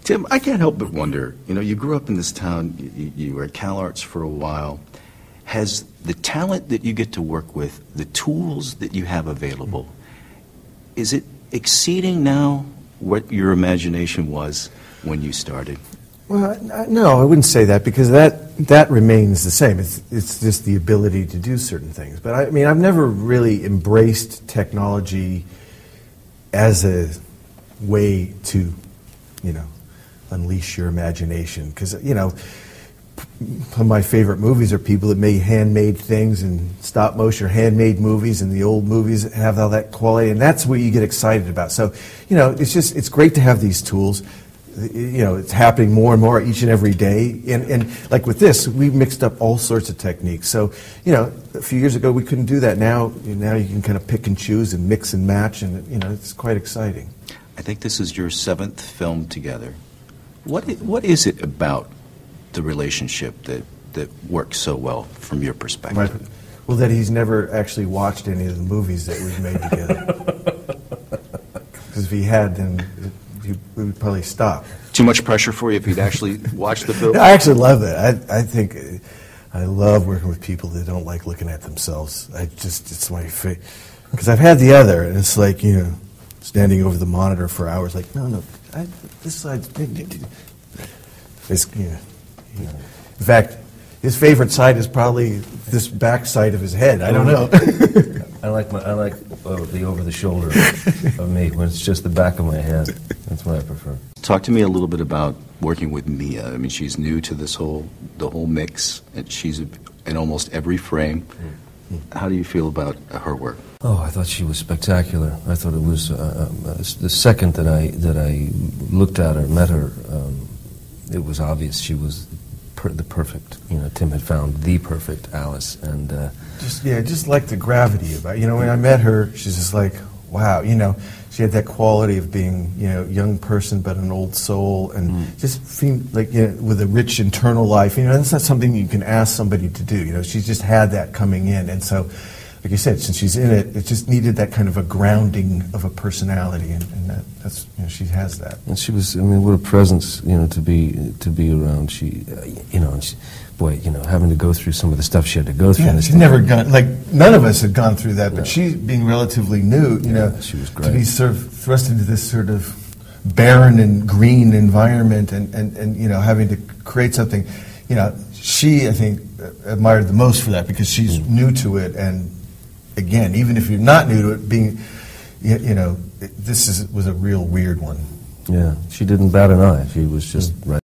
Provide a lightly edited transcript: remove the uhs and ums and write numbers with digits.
Tim, I can't help but wonder, you know, you grew up in this town, you were at CalArts for a while. Has the talent that you get to work with, the tools that you have available, is it exceeding now what your imagination was when you started? Well, no, I wouldn't say that, because that remains the same. It's just the ability to do certain things. But I mean, I've never really embraced technology as a way to, you know, unleash your imagination. Because, you know, some of my favorite movies are people that made handmade things and stop motion or handmade movies, and the old movies have all that quality, and that's what you get excited about. So, you know, it's great to have these tools. You know, it's happening more and more each and every day. And like with this, we mixed up all sorts of techniques. So, you know, a few years ago we couldn't do that. Now you can kind of pick and choose and mix and match, and, you know, it's quite exciting. I think this is your 7th film together. What is it about the relationship that works so well from your perspective? Right. Well, that he's never actually watched any of the movies that we've made together. Because if he had, then we would probably stop. Too much pressure for you if you'd actually watched the film? I actually love it. I think I love working with people that don't like looking at themselves. It's my favorite. Because I've had the other, and it's like, you know, standing over the monitor for hours, like, no, this side. It's, you know. In fact, his favorite side is probably this back side of his head. I don't know. I like the over the shoulder of me when it's just the back of my head. That's what I prefer. Talk to me a little bit about working with Mia. I mean, she's new to the whole mix, and she's in almost every frame. How do you feel about her work? Oh, I thought she was spectacular. I thought it was the second that I looked at her, met her. It was obvious she was the perfect. You know, Tim had found the perfect Alice, and just like the gravity about it. You know, when I met her, she's just like, wow. You know, she had that quality of being, you know, a young person but an old soul, and just feeling like, you know, with a rich internal life. You know, that's not something you can ask somebody to do. You know, she's just had that coming in, and so, like you said, since she's in it, it just needed that kind of a grounding of a personality, and that's, you know, she has that. And she was, I mean, what a presence, you know, to be around. She, you know, and she, boy, you know, having to go through some of the stuff she had to go through. Yeah, she's never gone, like, none of us had gone through that, but she, being relatively new, you know, she was great. To be sort of thrust into this sort of barren and green environment, and you know, having to create something, you know, she, I think, admired the most for that, because she's new to it, and again, even if you're not new to it, being, you know, this was a real weird one. Yeah, she didn't bat an eye. She was just right.